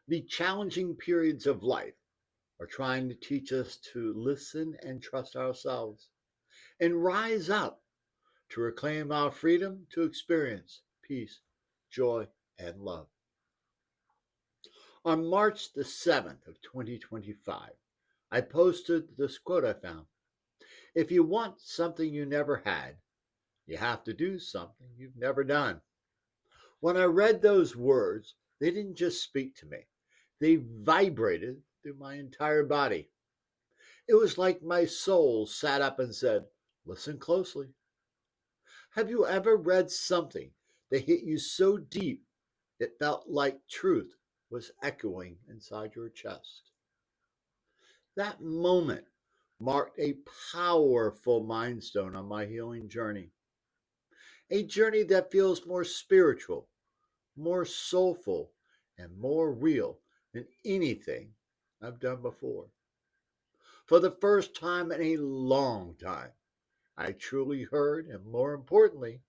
The challenging periods of life are trying to teach us to listen and trust ourselves and rise up to reclaim our freedom to experience peace, joy, and love. On March the 7th of 2025, I posted this quote I found. If you want something you never had, you have to do something you've never done. When I read those words, they didn't just speak to me, they vibrated through my entire body. It was like my soul sat up and said, listen closely. Have you ever read something that hit you so deep it felt like truth was echoing inside your chest? That moment marked a powerful milestone on my healing journey, a journey that feels more spiritual, more soulful, and more real than anything I've done before. For the first time in a long time, I truly heard, and more importantly,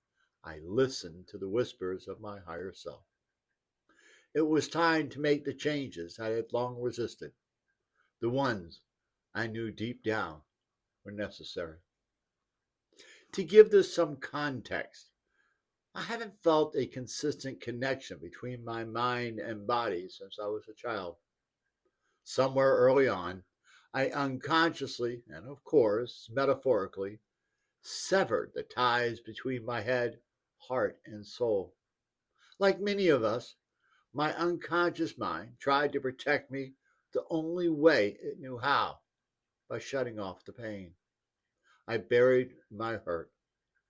I listened to the whispers of my higher self. It was time to make the changes I had long resisted, the ones I knew deep down were necessary. To give this some context, I haven't felt a consistent connection between my mind and body since I was a child. Somewhere early on, I unconsciously, and of course, metaphorically, severed the ties between my head, heart, and soul. Like many of us, my unconscious mind tried to protect me the only way it knew how, by shutting off the pain. I buried my hurt,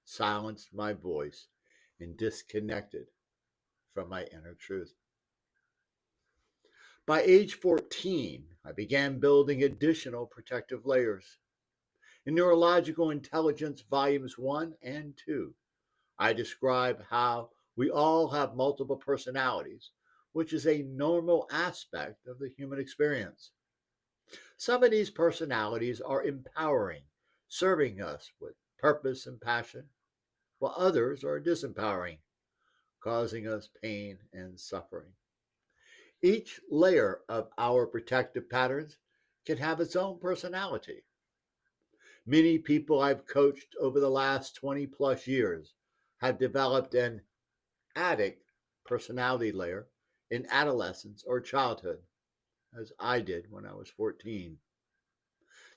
silenced my voice, and disconnected from my inner truth. By age 14, I began building additional protective layers. In Neurological Intelligence Volumes 1 and 2, I describe how we all have multiple personalities, which is a normal aspect of the human experience. Some of these personalities are empowering, serving us with purpose and passion, while others are disempowering, causing us pain and suffering. Each layer of our protective patterns can have its own personality. Many people I've coached over the last 20 plus years have developed an addict personality layer in adolescence or childhood, as I did when I was 14.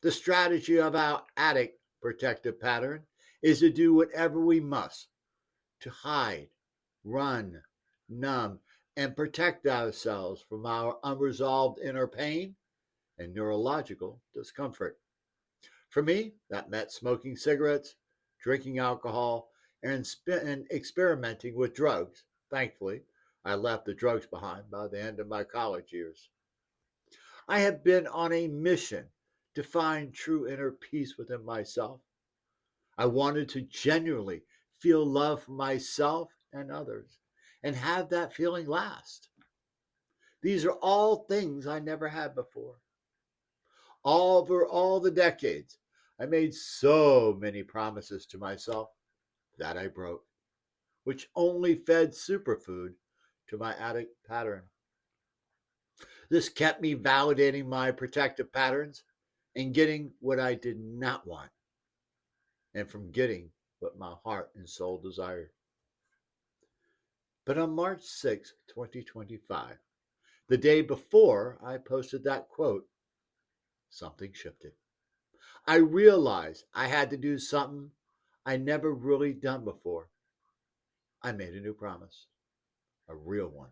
The strategy of our addict protective pattern is to do whatever we must to hide, run, numb, and protect ourselves from our unresolved inner pain and neurological discomfort. For me, that meant smoking cigarettes, drinking alcohol, and experimenting with drugs. Thankfully, I left the drugs behind by the end of my college years. I have been on a mission to find true inner peace within myself. I wanted to genuinely feel love for myself and others and have that feeling last. These are all things I never had before. Over all the decades, I made so many promises to myself that I broke, which only fed superfood to my addict pattern. This kept me validating my protective patterns and getting what I did not want, and from getting what my heart and soul desired. But on March 6, 2025, the day before I posted that quote, something shifted. I realized I had to do something I never really done before. I made a new promise, a real one.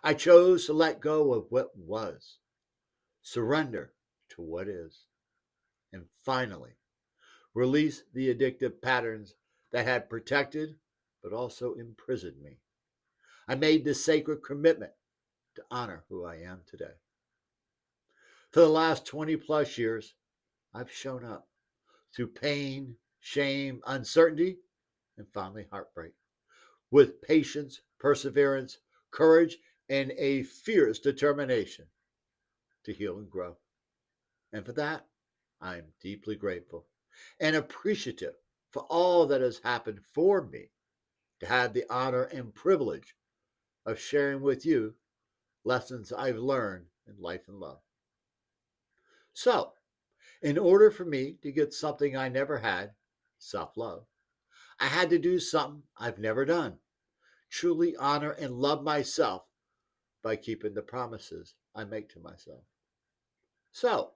I chose to let go of what was, surrender to what is, and finally release the addictive patterns that had protected but also imprisoned me. I made this sacred commitment to honor who I am today. For the last 20 plus years, I've shown up through pain, shame, uncertainty, and finally heartbreak with patience, perseverance, courage, and a fierce determination to heal and grow. And for that, I am deeply grateful and appreciative for all that has happened for me to have the honor and privilege of sharing with you lessons I've learned in life and love. So, in order for me to get something I never had, self love, I had to do something I've never done, truly honor and love myself by keeping the promises I make to myself. So,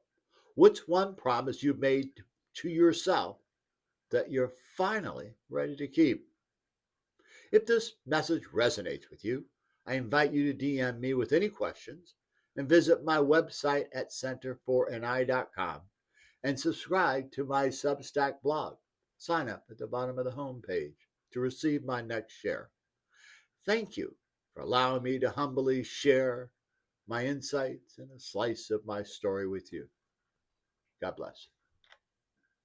what's one promise you made to yourself that you're finally ready to keep? If this message resonates with you, I invite you to DM me with any questions and visit my website at centerforni.com and subscribe to my Substack blog. Sign up at the bottom of the homepage to receive my next share. Thank you for allowing me to humbly share my insights and a slice of my story with you. God bless.